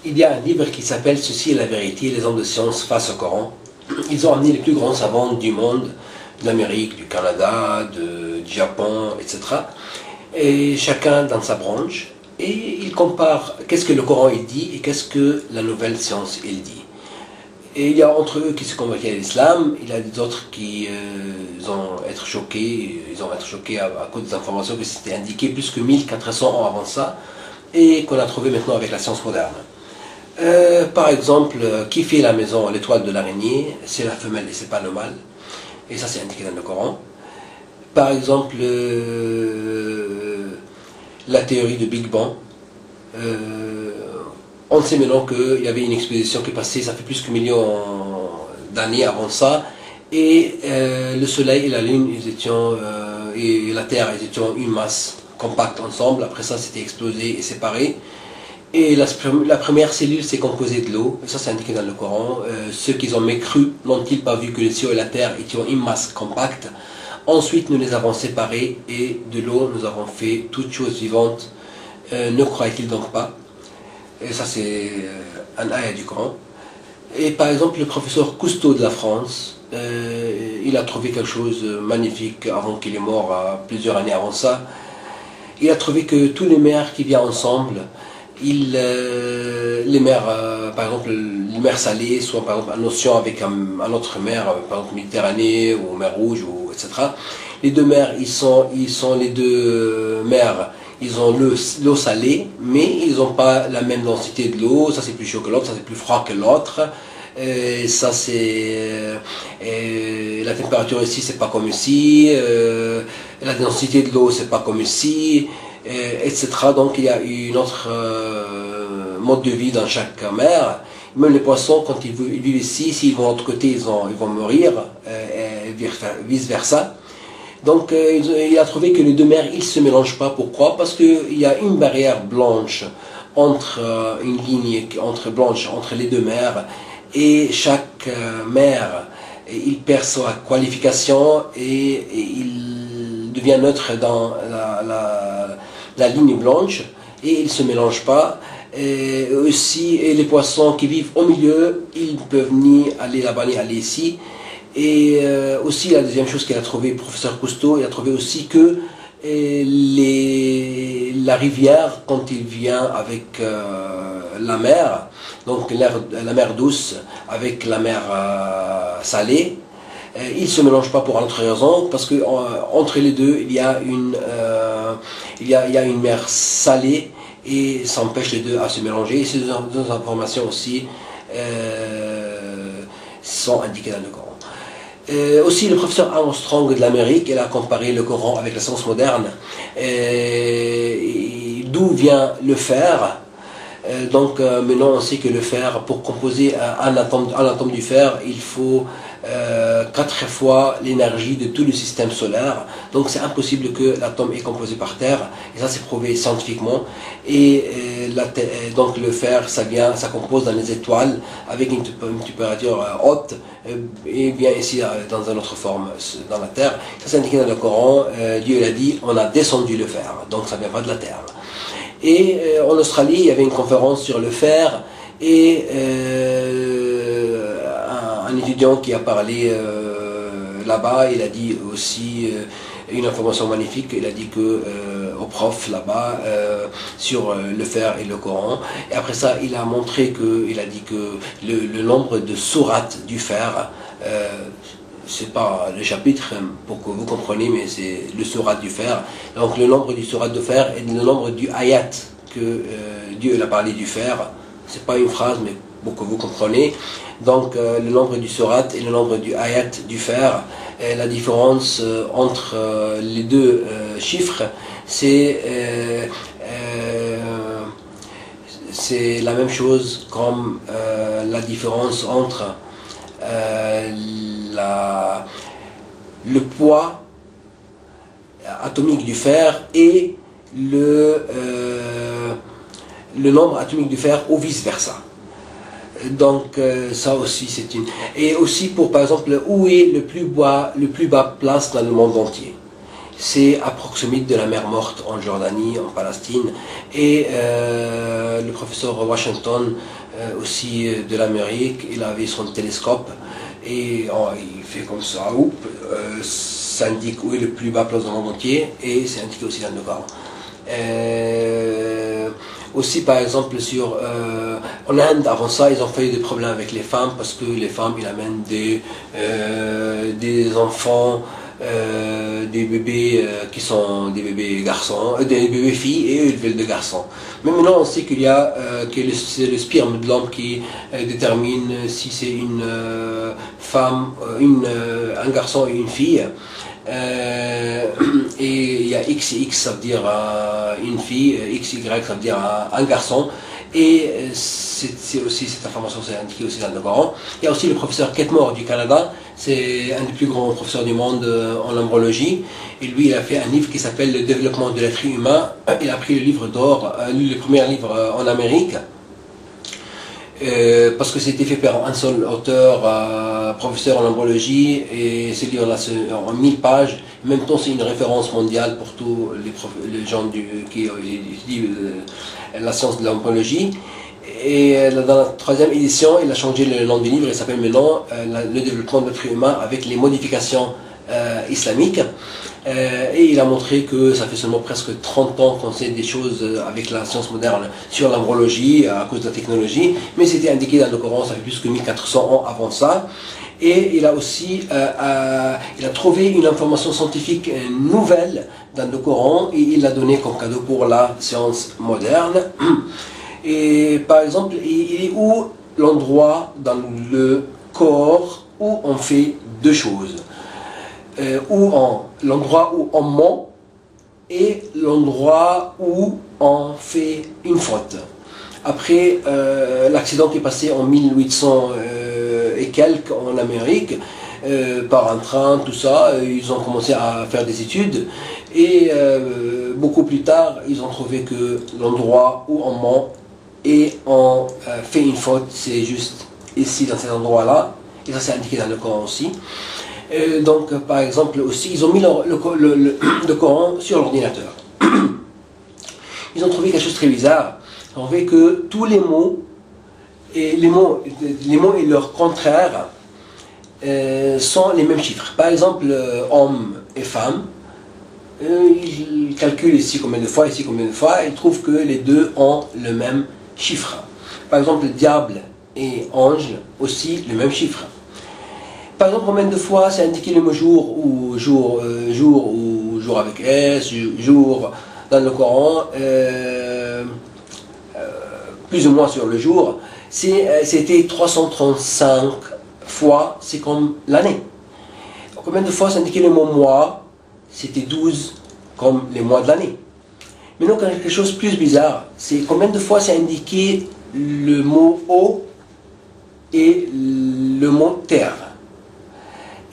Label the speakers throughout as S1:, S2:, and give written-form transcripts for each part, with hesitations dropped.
S1: Il y a un livre qui s'appelle Ceci est la vérité, les hommes de science face au Coran. Ils ont amené les plus grands savants du monde, de l'Amérique, du Canada, du Japon, etc. Et chacun dans sa branche. Et ils comparent qu'est-ce que le Coran il dit et qu'est-ce que la nouvelle science il dit. Et il y a entre eux qui se convertissent à l'islam, il y a des autres qui vont être choqués, à cause des informations que c'était indiqué plus que 1400 ans avant ça, et qu'on a trouvé maintenant avec la science moderne. Par exemple, qui fait la maison, l'étoile de l'araignée, c'est la femelle et c'est pas le mâle, et ça c'est indiqué dans le Coran. Par exemple, la théorie de Big Bang, on sait maintenant qu'il y avait une expédition qui passait, ça fait plus que millions d'années avant ça, et le Soleil et la Lune, et la Terre, ils étaient une masse compacte ensemble. Après ça, c'était explosé et séparé. Et la première cellule s'est composée de l'eau, ça c'est indiqué dans le Coran. Ceux qui ont mécru n'ont-ils pas vu que le ciel et la terre étaient une masse compacte. Ensuite, nous les avons séparés et de l'eau, nous avons fait toutes choses vivantes. Ne croient-ils donc pas? Et ça c'est un ayat du Coran. Et par exemple, le professeur Cousteau de la France, il a trouvé quelque chose de magnifique avant qu'il est mort, plusieurs années avant ça. Il a trouvé que tous les mers qui viennent ensemble, les mers, par exemple, les mers salées, soit par exemple un océan avec un autre mer, par exemple Méditerranée ou mer Rouge, etc. Les deux mers, ils sont les deux mers, ils ont l'eau salée, mais ils n'ont pas la même densité de l'eau. Ça c'est plus chaud que l'autre, ça c'est plus froid que l'autre. Ça c'est la température ici c'est pas comme ici, la densité de l'eau c'est pas comme ici, etc. Donc il y a une autre mode de vie dans chaque mer. Même les poissons, quand ils vivent ici, s'ils vont de l'autre côté, ils vont mourir, et vice versa. Donc il a trouvé que les deux mers, ils ne se mélangent pas. Pourquoi? Parce qu'il y a une barrière blanche une ligne blanche entre les deux mers, et chaque mer, il perd sa qualification et il devient neutre dans la ligne blanche, et il ne se mélange pas. Et aussi, et les poissons qui vivent au milieu, ils peuvent ni aller là-bas ni aller ici. Et aussi, la deuxième chose qu'il a trouvé, le professeur Cousteau, il a trouvé aussi que la rivière, quand il vient avec la mer, donc la mer douce avec la mer salée, ils ne se mélangent pas pour une autre raison, parce que entre les deux, il y a une mer salée, et ça empêche les deux à se mélanger. Et ces deux informations aussi sont indiquées dans le Coran. Aussi, le professeur Armstrong de l'Amérique, il a comparé le Coran avec la science moderne. D'où vient le fer? Donc maintenant on sait que le fer, pour composer un atome du fer, il faut 4 fois l'énergie de tout le système solaire. Donc c'est impossible que l'atome est composé par terre, et ça c'est prouvé scientifiquement. Et donc le fer, ça compose dans les étoiles avec une température haute, et vient ici dans une autre forme dans la terre. Ça c'est indiqué dans le Coran. Dieu l'a dit, on a descendu le fer, donc ça vient pas de la terre. Et en Australie, il y avait une conférence sur le fer, et un étudiant qui a parlé là-bas, il a dit aussi une information magnifique. Il a dit que au prof là-bas sur le fer et le Coran. Et après ça, il a montré il a dit que le nombre de sourates du fer, c'est pas le chapitre pour que vous compreniez, mais c'est le surat du fer. Donc le nombre du surat de fer et le nombre du ayat que Dieu a parlé du fer. C'est pas une phrase, mais pour que vous compreniez. Donc le nombre du surat et le nombre du ayat du fer. Et la différence entre les deux chiffres, c'est la même chose comme la différence entre le poids atomique du fer et le nombre atomique du fer, ou vice versa. Donc ça aussi c'est une... Et aussi pour par exemple où est le plus bas place dans le monde entier. c'est à proximité de la mer Morte en Jordanie, en Palestine. Et le professeur Washington, aussi de l'Amérique, il avait son télescope et il fait comme ça, ça indique où est le plus bas place dans le monde entier et c'est indiqué aussi dans le Coran. Aussi par exemple en Inde, avant ça, ils ont fait des problèmes avec les femmes parce que les femmes, ils amènent des enfants, des bébés qui sont des bébés garçons, des bébés filles et eux ils veulent des garçons. Mais maintenant on sait qu'il y a c'est le sperme de l'homme qui détermine si c'est une femme, un garçon et une fille. Et il y a X et X, ça veut dire une fille, X, Y, ça veut dire un garçon. Et c'est aussi cette information, c'est indiqué aussi dans le Coran. Il y a aussi le professeur Ketmore du Canada, c'est un des plus grands professeurs du monde en embryologie. Et lui, il a fait un livre qui s'appelle Le développement de l'être humain. Il a pris le livre d'or, le premier livre en Amérique. Parce que c'était fait par un seul auteur, professeur en embryologie, et ce livre-là en 1000 pages. En même temps, c'est une référence mondiale pour tous les gens qui étudient la science de l'embryologie. Et dans la troisième édition, il a changé le nom du livre, il s'appelle maintenant Le développement de l'être humain avec les modifications islamiques. Et il a montré que ça fait seulement presque 30 ans qu'on sait des choses avec la science moderne sur l'embryologie à cause de la technologie, mais c'était indiqué dans le Coran, ça fait plus que 1400 ans avant ça. Et il a aussi il a trouvé une information scientifique nouvelle dans le Coran et il l'a donné comme cadeau pour la science moderne. Et par exemple, il est où l'endroit dans le corps où on fait deux choses, l'endroit où on ment et l'endroit où on fait une faute. Après l'accident qui est passé en 1800 et quelques en Amérique, par un train, tout ça, ils ont commencé à faire des études et beaucoup plus tard, ils ont trouvé que l'endroit où on ment et on fait une faute, c'est juste ici dans cet endroit-là, et ça c'est indiqué dans le Coran aussi. Donc par exemple aussi, ils ont mis le Coran sur l'ordinateur. Ils ont trouvé quelque chose de très bizarre. Ils ont trouvé que tous les mots et les mots et leurs contraires sont les mêmes chiffres. Par exemple, homme et femme, ils calculent ici combien de fois, ici combien de fois, ils trouvent que les deux ont le même chiffre. Par exemple, diable et ange, aussi le même chiffre. Par exemple, combien de fois c'est indiqué le mot jour ou jour avec S, jour dans le Coran, plus ou moins sur le jour, c'était 335 fois, c'est comme l'année. Combien de fois c'est indiqué le mot mois, c'était 12 comme les mois de l'année. Maintenant, quelque chose de plus bizarre, c'est combien de fois c'est indiqué le mot eau et le mot terre.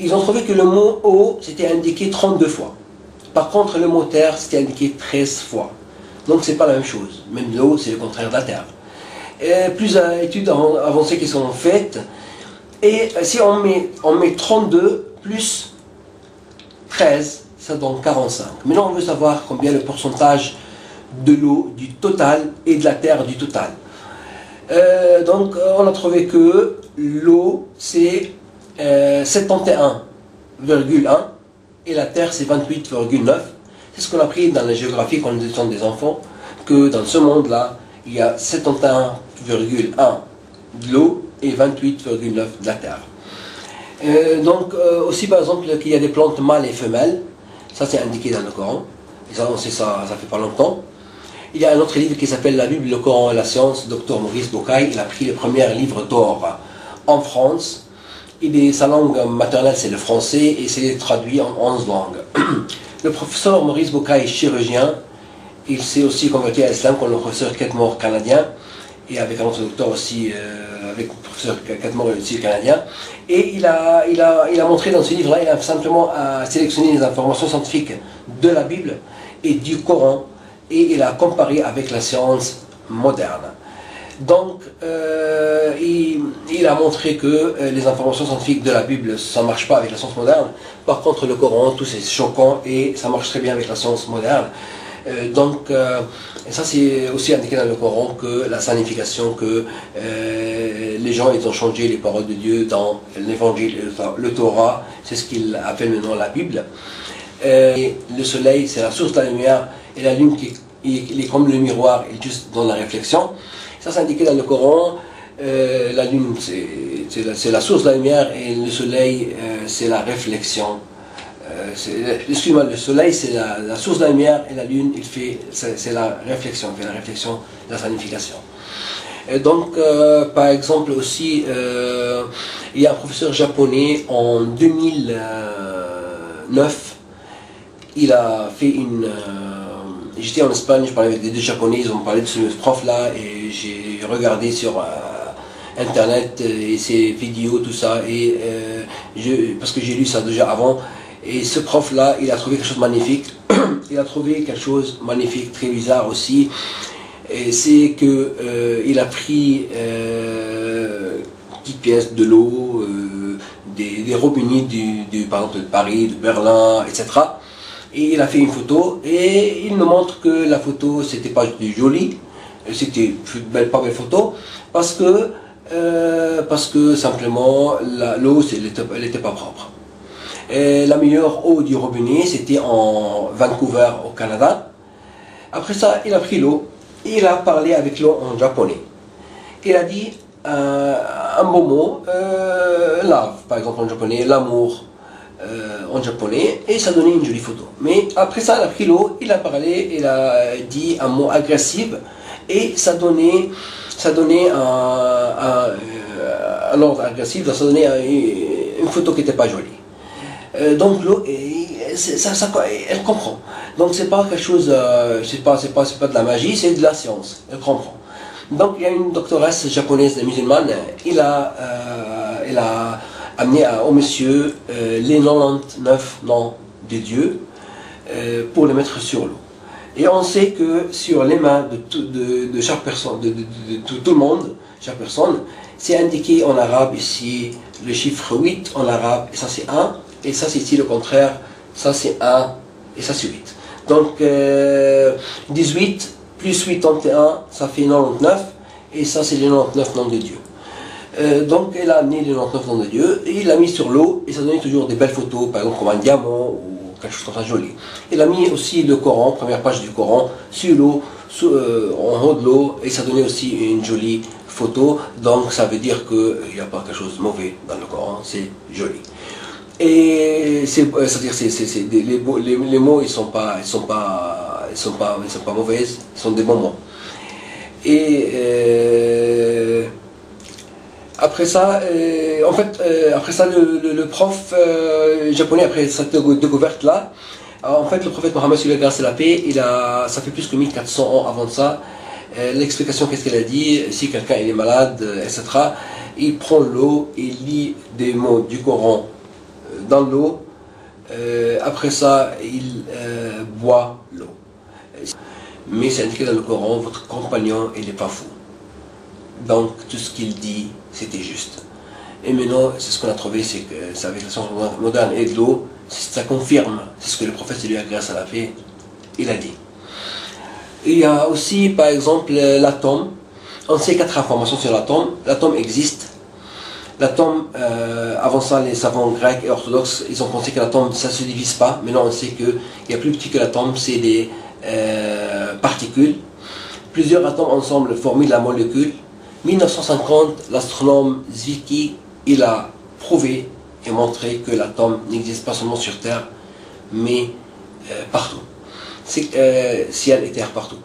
S1: Ils ont trouvé que le mot eau, c'était indiqué 32 fois. Par contre, le mot terre, c'était indiqué 13 fois. Donc, c'est pas la même chose. Même l'eau, c'est le contraire de la terre. Et plusieurs études avancées qui sont faites. Et si on met 32 plus 13, ça donne 45. Maintenant, on veut savoir combien le pourcentage de l'eau du total et de la terre du total. Donc, on a trouvé que l'eau, c'est 71,1 et la terre, c'est 28,9. C'est ce qu'on a appris dans la géographie quand nous étions des enfants, que dans ce monde-là, il y a 71,1 de l'eau et 28,9 de la terre. Donc, aussi par exemple, qu'il y a des plantes mâles et femelles, ça c'est indiqué dans le Coran, et ça, on sait ça, ça fait pas longtemps. Il y a un autre livre qui s'appelle La Bible, le Coran et la science, Dr Maurice Bucaille, il a pris le premier livre d'or en France. Sa langue maternelle c'est le français et c'est traduit en 11 langues. Le professeur Maurice Bucaille est chirurgien, il s'est aussi converti à l'islam comme le professeur Ketmore canadien, et avec un autre docteur aussi, avec le professeur Ketmore aussi canadien. Et il a montré dans ce livre-là, il a simplement sélectionné les informations scientifiques de la Bible et du Coran, et il a comparé avec la science moderne. Donc, il a montré que les informations scientifiques de la Bible, ça ne marche pas avec la science moderne. Par contre, le Coran, tout c'est choquant et ça marche très bien avec la science moderne. Et ça c'est aussi indiqué dans le Coran que la signification que les gens ils ont changé les paroles de Dieu dans l'évangile, le Torah, c'est ce qu'il appelle maintenant la Bible. Et le soleil c'est la source de la lumière et la lune il est comme le miroir, il est juste dans la réflexion. Ça c'est indiqué dans le Coran. La lune c'est la source de la lumière et le soleil c'est la réflexion. Excuse-moi, le soleil c'est la source de la lumière et la lune c'est la réflexion, il fait la réflexion de la signification. Et donc par exemple aussi il y a un professeur japonais en 2009, il a fait j'étais en Espagne, je parlais avec des deux japonais, ils ont parlé de ce prof là et j'ai regardé sur internet et ses vidéos tout ça et parce que j'ai lu ça déjà avant. Et ce prof-là, il a trouvé quelque chose de magnifique. Il a trouvé quelque chose de magnifique, très bizarre aussi. Et c'est que il a pris petites pièces de l'eau, des robinets par exemple de Paris, de Berlin, etc. Et il a fait une photo et il nous montre que la photo, c'était pas joli, c'était pas belle photo, parce que simplement l'eau, elle n'était pas propre. Et la meilleure eau du robinet, c'était en Vancouver, au Canada. Après ça, il a pris l'eau et il a parlé avec l'eau en japonais. Il a dit un beau mot, love, par exemple en japonais, l'amour en japonais, et ça donnait une jolie photo. Mais après ça, il a pris l'eau, il a parlé, il a dit un mot agressif, et ça donnait un ordre agressif, ça donnait une photo qui n'était pas jolie. Donc l'eau, elle comprend. Donc c'est pas quelque chose, c'est pas de la magie, c'est de la science. Elle comprend. Donc il y a une doctoresse japonaise musulmane, elle a amené au monsieur les 99 noms de Dieu pour les mettre sur l'eau. Et on sait que sur les mains de chaque personne, de tout le monde, chaque personne, c'est indiqué en arabe ici le chiffre 8 en arabe, et ça c'est 1. Et ça c'est ici le contraire, ça c'est 1 et ça c'est 8. Donc 18 plus 81, ça fait 99, et ça c'est les 99 noms de Dieu. Donc elle a amené les 99 noms de Dieu, et il l'a mis sur l'eau, et ça donnait toujours des belles photos, par exemple comme un diamant, ou quelque chose comme ça joli. Il a mis aussi le Coran, première page du Coran, sur l'eau, en haut de l'eau, et ça donnait aussi une jolie photo, donc ça veut dire qu'il n'y a pas quelque chose de mauvais dans le Coran, c'est joli. Et c'est-à-dire les mots ils sont pas mauvais, ils sont des bons mots. Et après ça, après ça le prof japonais, après cette découverte là, en fait le prophète Mohammed sur la grâce et la paix, ça fait plus que 1400 ans avant ça. L'explication, qu'est-ce qu'elle a dit, si quelqu'un est malade, etc., il prend l'eau, il lit des mots du Coran dans l'eau, après ça il boit l'eau. Mais c'est indiqué dans le Coran, votre compagnon il n'est pas fou. Donc tout ce qu'il dit c'était juste. Et maintenant c'est ce qu'on a trouvé, c'est que c'est avec la science moderne et de l'eau, ça confirme, c'est ce que le prophète lui a grâce à la paix, il a dit. Il y a aussi par exemple l'atome. On sait 4 informations sur l'atome. L'atome existe. L'atome, avant ça, les savants grecs et orthodoxes, ils ont pensé que l'atome, ça ne se divise pas. Maintenant, on sait qu'il y a plus petit que l'atome, c'est des particules. Plusieurs atomes ensemble forment la molécule. 1950, l'astronome Zwicky, il a prouvé et montré que l'atome n'existe pas seulement sur Terre, mais partout. Ciel et terre partout.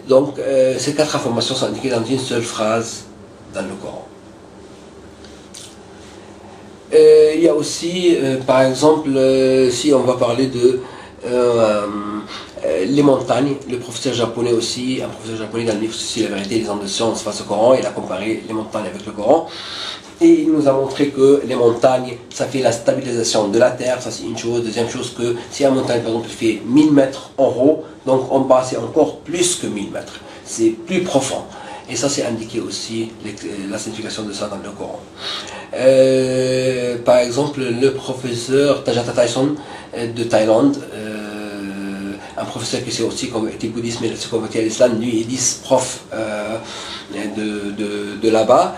S1: Donc, ces 4 informations sont indiquées dans une seule phrase dans le Coran. Il y a aussi, par exemple, si on va parler de les montagnes, le professeur japonais aussi, un professeur japonais dans le livre Ceci la vérité, les hommes de science face au Coran, il a comparé les montagnes avec le Coran, et il nous a montré que les montagnes, ça fait la stabilisation de la terre, ça c'est une chose. Deuxième chose, que si une montagne par exemple fait 1000 mètres en haut, donc en bas c'est encore plus que 1000 mètres, c'est plus profond. Et ça, c'est indiqué aussi, la signification de ça dans le Coran. Par exemple, le professeur Tajata Tyson de Thaïlande, un professeur qui s'est aussi converti au bouddhisme et s'est converti à l'islam, lui il est prof de là-bas,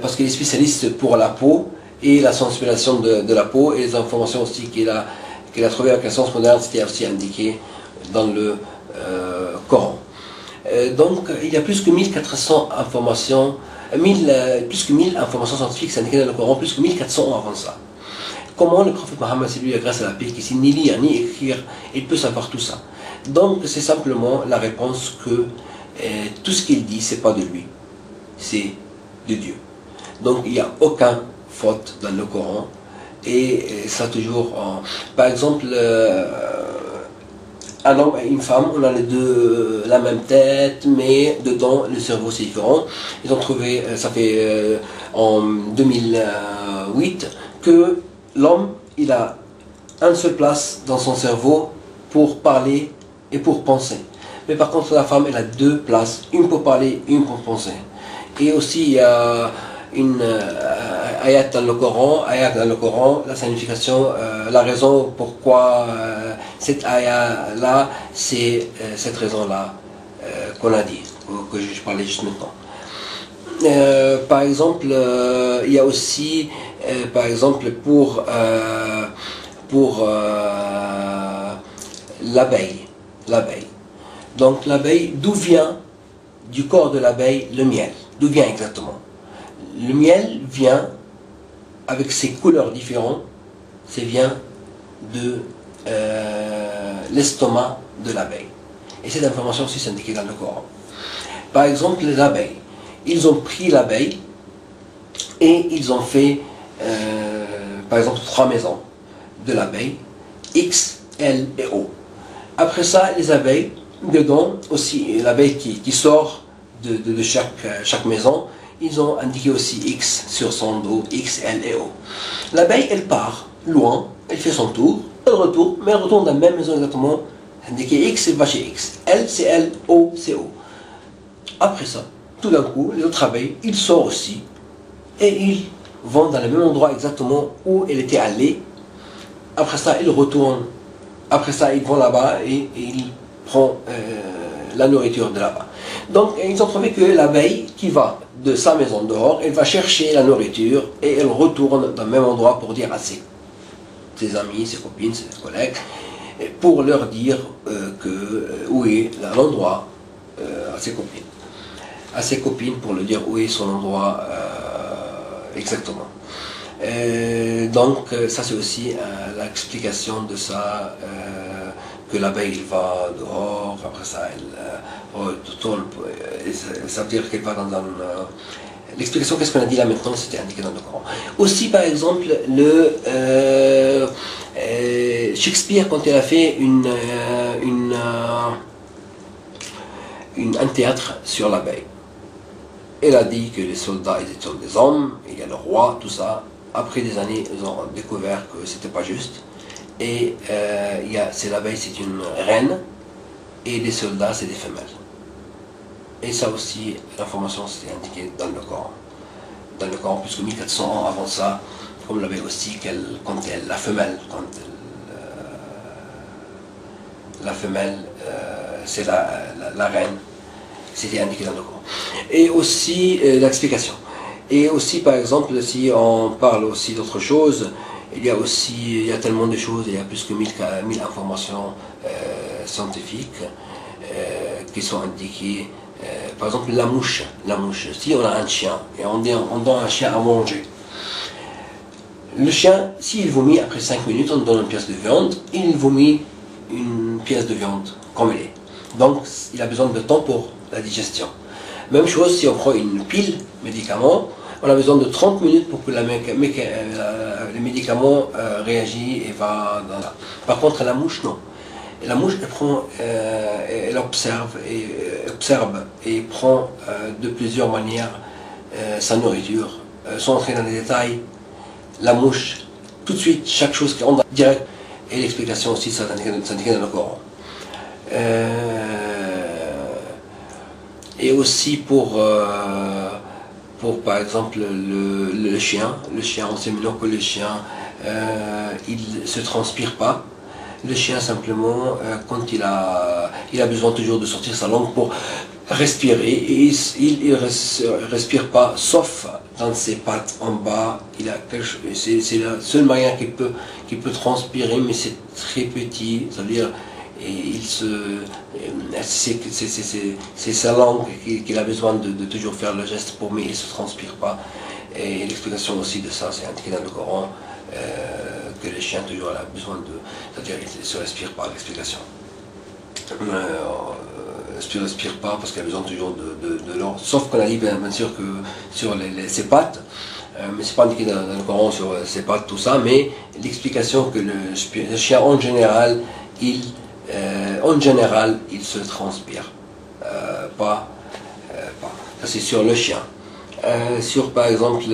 S1: parce qu'il est spécialiste pour la peau et la sensibilisation de la peau, et les informations aussi qu'il a trouvées avec la science moderne, c'était aussi indiqué dans le Coran. Donc il y a plus que 1400 informations, plus que 1000 informations scientifiques indiquées dans le Coran, plus que 1400 avant ça. Comment le prophète Mohammed, c'est lui, grâce à la paix, qui sait ni lire ni écrire, il peut savoir tout ça. Donc c'est simplement la réponse que tout ce qu'il dit, c'est pas de lui, c'est de Dieu. Donc il n'y a aucune faute dans le Coran, et ça toujours, par exemple, un homme et une femme, on a les deux la même tête, mais dedans le cerveau c'est différent. Ils ont trouvé, ça fait en 2008, que l'homme il a une seule place dans son cerveau pour parler et pour penser. Mais par contre la femme elle a deux places, une pour parler, une pour penser. Et aussi il y a une ayat dans le Coran, la signification, la raison pourquoi cette ayat là, c'est cette raison là qu'on a dit, que je parlais juste maintenant. Par exemple, il y a aussi, par exemple, pour l'abeille. Donc l'abeille, d'où vient du corps de l'abeille le miel? D'où vient exactement? Le miel vient avec ses couleurs différentes, ça vient de l'estomac de l'abeille. Et cette information aussi est indiquée dans le Coran. Par exemple, les abeilles. Ils ont pris l'abeille et ils ont fait, par exemple, 3 maisons de l'abeille, X, L et O. Après ça, les abeilles, dedans aussi, l'abeille qui sort de chaque maison, ils ont indiqué aussi X sur son dos, X, L et O. L'abeille, elle part loin, elle fait son tour, elle retourne, mais elle retourne dans la même maison exactement, indiqué X, elle va chez X, L c'est L, O c'est O. Après ça, tout d'un coup, les autres abeilles, ils sortent aussi, et ils vont dans le même endroit exactement où elle était allée. Après ça, ils retournent, après ça, ils vont là-bas et ils prennent la nourriture de là-bas. Donc, ils ont trouvé que l'abeille qui va de sa maison dehors, elle va chercher la nourriture et elle retourne dans le même endroit pour dire à ses amis, ses copines, ses collègues, pour leur dire où est l'endroit à ses copines. À ses copines pour leur dire où est son endroit exactement. Donc, ça c'est aussi l'explication de ça. Que l'abeille va dehors, après ça elle retourne, ça veut dire qu'elle va dans un... L'explication qu'est-ce qu'on a dit là maintenant, c'était indiqué dans le Coran. Aussi par exemple, Shakespeare quand il a fait un théâtre sur l'abeille, il a dit que les soldats ils étaient des hommes, il y a le roi, tout ça. Après des années, ils ont découvert que c'était pas juste. Et c'est l'abeille, c'est une reine, et les soldats, c'est des femelles. Et ça aussi, l'information, c'était indiqué dans le Coran. Dans le Coran, plus que 1400 ans avant ça, comme l'abeille aussi, la femelle, la femelle, c'est la reine, c'était indiqué dans le Coran. Et aussi, l'explication. Et aussi, par exemple, si on parle aussi d'autre chose, il y a tellement de choses, il y a plus que 1000 informations scientifiques qui sont indiquées. Par exemple, la mouche. Si on a un chien et on donne un chien à manger, le chien, s'il vomit après 5 minutes, on donne une pièce de viande, il vomit une pièce de viande comme elle est. Donc, il a besoin de temps pour la digestion. Même chose si on prend une pile médicament, on a besoin de 30 minutes pour que le médicament réagit et va dans la... Par contre, la mouche, non. La mouche, elle observe et prend de plusieurs manières sa nourriture. Sans entrer dans les détails, la mouche, tout de suite, chaque chose qui rentre direct, et l'explication aussi, ça s'indique dans le Coran. et aussi pour par exemple le chien. Le chien, on sait maintenant que le chien, il ne se transpire pas. Le chien simplement, quand il a besoin toujours de sortir sa langue pour respirer, et il ne respire pas, sauf dans ses pattes en bas. C'est le seul moyen qu'il peut transpirer, mais c'est très petit, c'est-à-dire c'est sa langue qu'il a besoin de toujours faire le geste mais il ne se transpire pas. Et l'explication aussi de ça, c'est indiqué dans le Coran, que le chien toujours a besoin c'est-à-dire qu'il ne se respire pas, l'explication. Il ne respire pas parce qu'il a besoin toujours de l'eau, sauf qu'on a dit bien sûr que sur ses pattes, mais c'est pas indiqué dans le Coran sur ses pattes, tout ça, mais l'explication que le chien en général, il se transpire. Pas. Ça c'est sur le chien. Sur par exemple,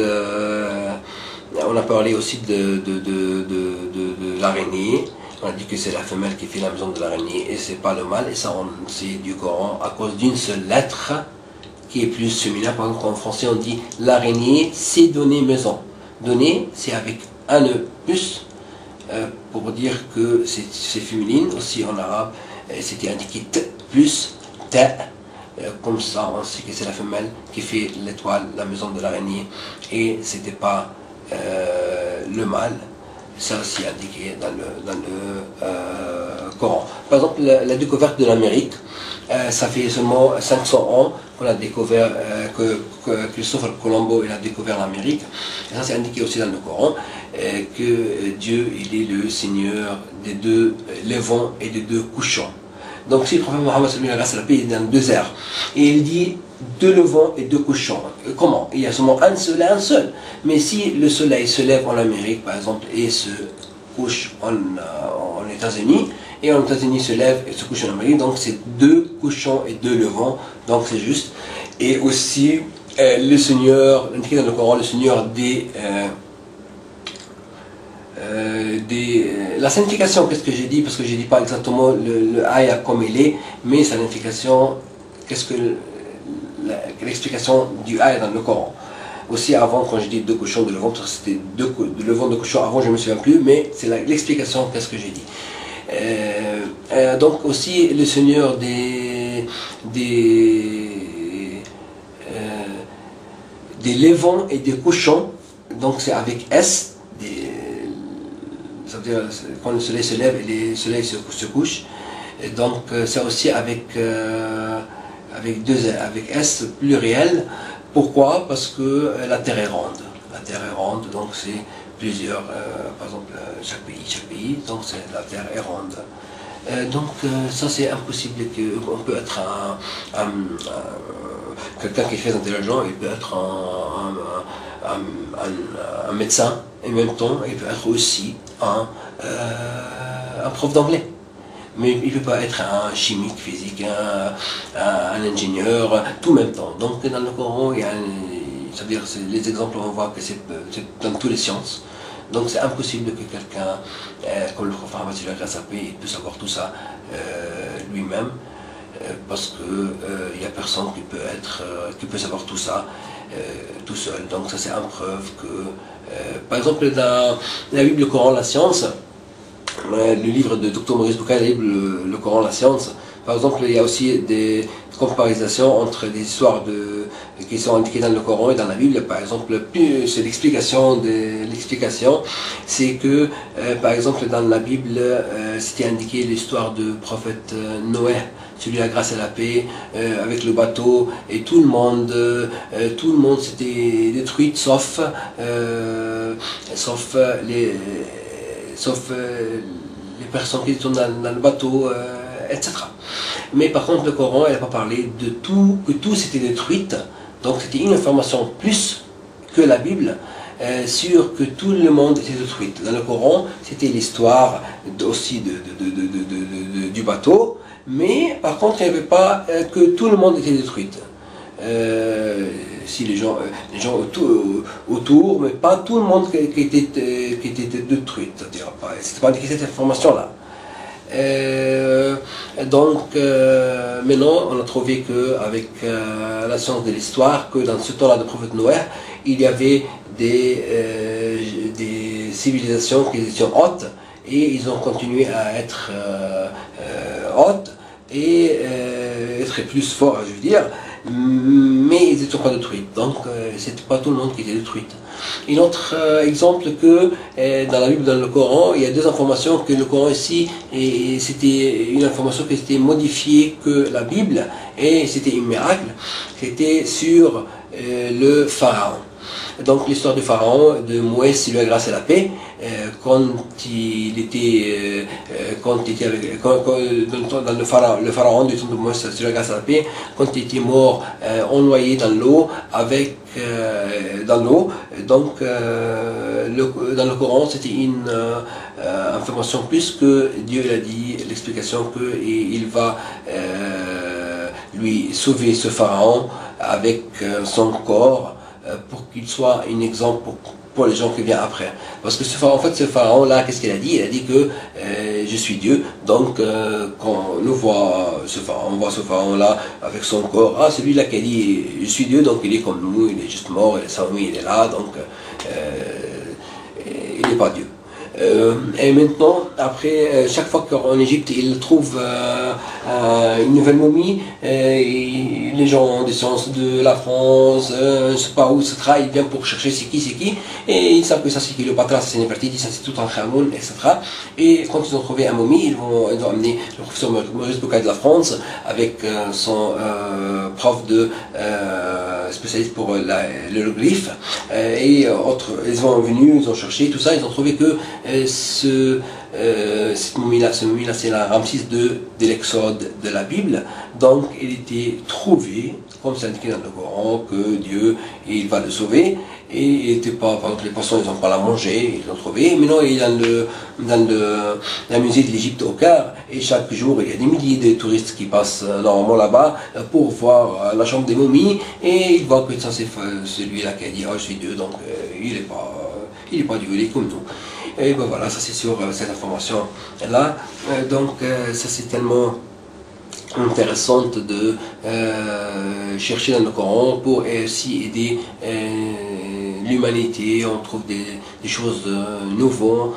S1: on a parlé aussi de l'araignée. On a dit que c'est la femelle qui fait la maison de l'araignée et c'est pas le mâle. Et ça, c'est du Coran à cause d'une seule lettre qui est plus féminin. Par exemple, en français, on dit l'araignée s'est donné maison. Donner, c'est avec un E plus, pour dire que c'est féminine. Aussi en arabe, c'était indiqué T plus T. Comme ça, on sait que c'est la femelle qui fait l'étoile, la maison de l'araignée, et c'était pas le mâle. Ça aussi indiqué dans le Coran. Par exemple, la découverte de l'Amérique, ça fait seulement 500 ans qu'on a découvert, que Christophe Colombo a découvert l'Amérique. Et ça c'est indiqué aussi dans le Coran, que Dieu il est le Seigneur des deux levants et des deux couchants. Donc si le prophète Mohammed il est dans le désert, et il dit deux levants et deux couchants, comment? Il y a seulement un seul et un seul. Mais si le soleil se lève en Amérique par exemple et se couche en États-Unis, et en États-Unis se lève et se couche en Amérique, donc c'est deux couchants et deux levants, donc c'est juste. Et aussi le Seigneur, indiqué dans le Coran, le Seigneur la signification, qu'est-ce que j'ai dit, parce que je ne dis pas exactement le ayah comme il est, mais sa signification, qu'est-ce que l'explication du ayah dans le Coran. Aussi avant, quand je dis deux cochons de levant, c'était deux levants de cochons, avant je ne me souviens plus, mais c'est l'explication, qu'est-ce que j'ai dit. Donc aussi le Seigneur des levants et des couchants, donc c'est avec S, c'est-à-dire quand le soleil se lève et le soleil se couche, et donc c'est aussi avec S pluriel. Pourquoi? Parce que la Terre est ronde. La Terre est ronde, donc c'est plusieurs, par exemple chaque pays, donc la Terre est ronde. Donc ça c'est impossible qu'on peut être quelqu'un qui est très intelligent, il peut être un médecin, et en même temps il peut être aussi un prof d'anglais. Mais il ne peut pas être un chimique, physique, un ingénieur, tout en même temps. Donc dans le Coran, c'est-à-dire les exemples, on voit que c'est dans toutes les sciences. Donc c'est impossible que quelqu'un, comme le prophète Mohammed, il peut savoir tout ça lui-même, parce qu'il n'y a personne qui peut savoir tout ça tout seul. Donc ça c'est une preuve que, par exemple dans la Bible, le Coran, la science, le livre de Dr Maurice Bucaille, le Coran, la science, par exemple, il y a aussi des comparaisons entre des histoires qui sont indiquées dans le Coran et dans la Bible. Par exemple, c'est l'explication, c'est que, par exemple, dans la Bible, c'était indiqué l'histoire du prophète Noé, celui de la grâce et la paix, avec le bateau, et tout le monde s'était détruit, sauf les personnes qui étaient dans le bateau, etc. Mais par contre, le Coran, il n'a pas parlé de tout, que tout s'était détruit. Donc c'était une information plus que la Bible sur que tout le monde était détruit. Dans le Coran, c'était l'histoire aussi du bateau, mais par contre, il n'y avait pas que tout le monde était détruit. Si les gens autour, mais pas tout le monde qui était détruit. C'est-à-dire, c'était pas indiqué cette information-là. Maintenant, on a trouvé que avec la science de l'histoire, que dans ce temps-là de prophète Noé, il y avait des civilisations qui étaient hautes et ils ont continué à être hautes et être plus forts, je veux dire, mais ils n'étaient pas détruits. Donc, c'était pas tout le monde qui était détruit. Un autre exemple que dans la Bible, dans le Coran, il y a deux informations que le Coran ici, et c'était une information qui était modifiée que la Bible, et c'était un miracle, c'était sur le Pharaon. Donc l'histoire du Pharaon, de Moïse, lui a grâce à la paix, quand il était, dans le pharaon du temps de Moïse, lui a grâce à la paix, quand il était mort, ennoyé dans l'eau, dans l'eau. Donc dans le Coran, c'était une information plus que Dieu l'a dit, l'explication qu'il va lui sauver ce pharaon avec son corps, pour qu'il soit un exemple pour les gens qui viennent après. Parce que en fait, ce pharaon-là, qu'est-ce qu'il a dit? Il a dit que je suis Dieu. Donc, quand on voit ce pharaon-là avec son corps, ah, celui-là qui a dit je suis Dieu, donc il est comme nous, il est juste mort, il est sans il est là, donc il n'est pas Dieu. Et maintenant, après, chaque fois qu'en Égypte, ils trouvent une nouvelle momie, les gens ont des sciences de la France, je ne sais pas où, etc. Ils viennent pour chercher c'est qui, et ils savent que ça c'est Cléopâtre, c'est Néfertiti, ça c'est tout en Khamoun, etc. Et quand ils ont trouvé un momie, ils ont amené le professeur Maurice Bucaille de la France avec son prof de spécialiste pour l'hieroglyphe, et autres. Ils sont venus, ils ont cherché tout ça, ils ont trouvé que cette momie-là, c'est la Ramsès II de l'Exode de la Bible. Donc, il était trouvé, comme c'est indiqué dans le Coran, que Dieu, il va le sauver. Et il n'était pas, par exemple, les poissons, ils n'ont pas la manger, ils l'ont trouvé. Maintenant, il est dans le musée de l'Égypte au Caire, et chaque jour, il y a des milliers de touristes qui passent normalement là-bas pour voir la chambre des momies, et ils voient que c'est celui-là qui a dit, oh, je suis Dieu, donc il n'est pas Dieu, il est comme nous. Et ben voilà, ça c'est sur cette information-là. Donc ça c'est tellement intéressante de chercher dans le Coran pour aussi aider l'humanité. On trouve des choses nouvelles.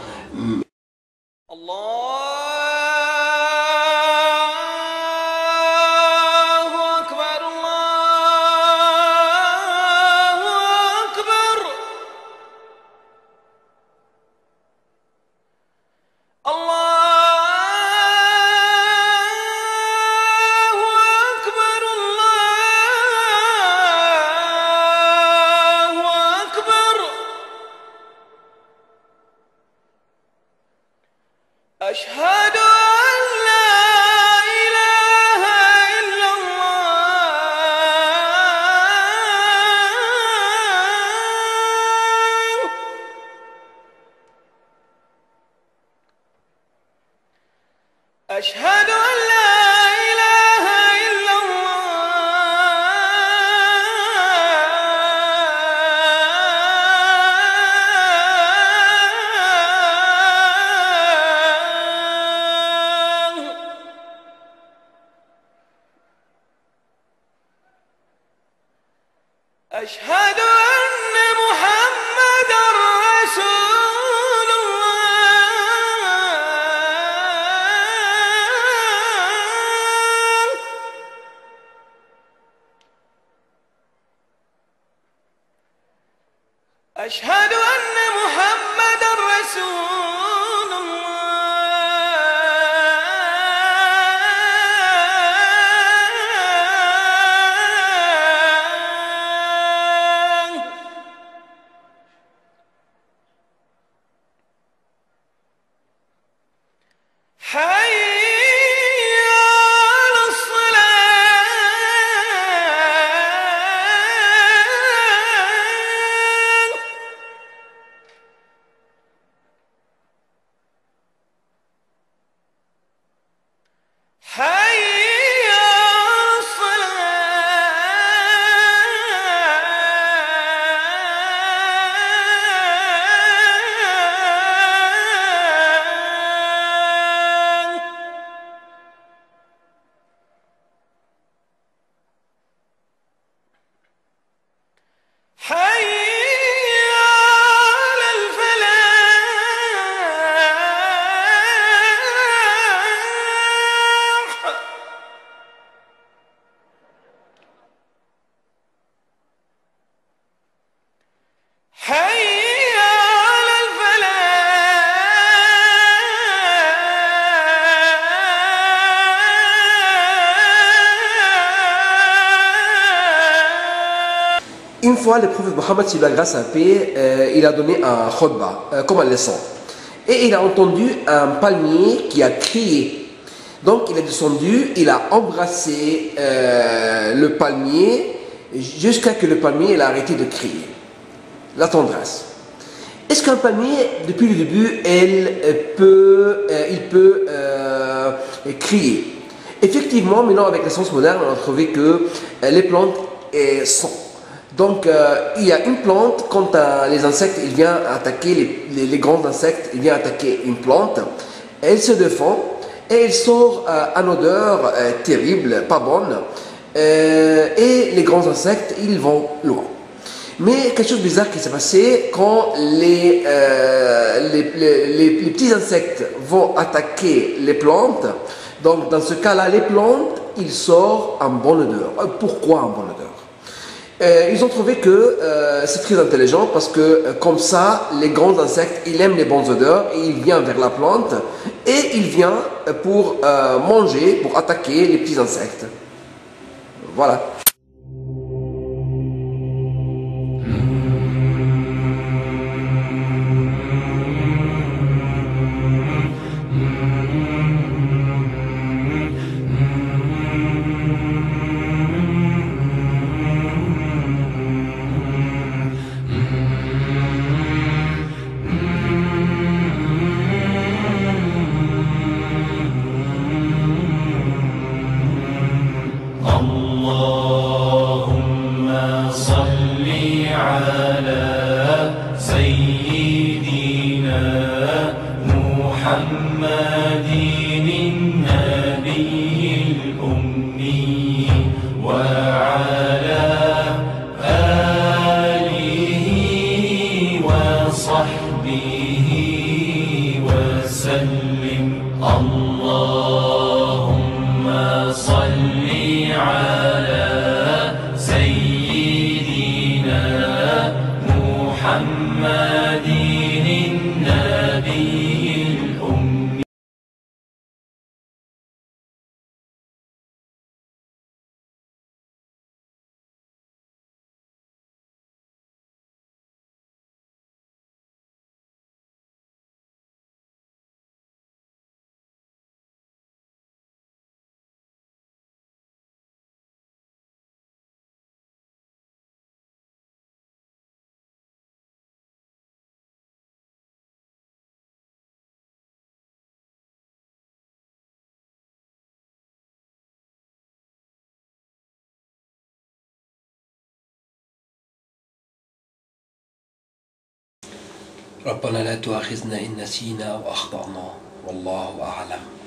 S2: أشهد أن لا إله إلا الله أشهد أن لا إله إلا الله أشهد أن محمدا رسول الله أشهد أن محمدا رسول الله حي على الصلاة
S1: Une fois, le prophète Mohammed, s'il a grâce à la paix, il a donné un khutbah, comme un leçon. Et il a entendu un palmier qui a crié. Donc il est descendu, il a embrassé le palmier jusqu'à ce que le palmier il a arrêté de crier. La tendresse. Est-ce qu'un palmier, depuis le début, il peut crier? Effectivement, maintenant avec la science moderne, on a trouvé que les plantes sont. Donc il y a une plante, quand les insectes, ils viennent attaquer, les grands insectes, ils viennent attaquer une plante, elle se défend et elle sort une odeur terrible, pas bonne, et les grands insectes, ils vont loin. Mais quelque chose de bizarre qui s'est passé quand les petits insectes vont attaquer les plantes. Donc dans ce cas-là, les plantes, ils sortent en bonne odeur. Pourquoi en bonne odeur? Ils ont trouvé que c'est très intelligent parce que comme ça, les grands insectes, ils aiment les bonnes odeurs et ils viennent vers la plante et ils viennent pour manger, pour attaquer les petits insectes. Voilà.
S3: محمد النبي الأمي وعلى آله وصحبه وسلم اللهم صل على سيدنا محمد النبي
S1: ربنا لا تؤاخذنا إن نسينا أو أخطأنا والله أعلم.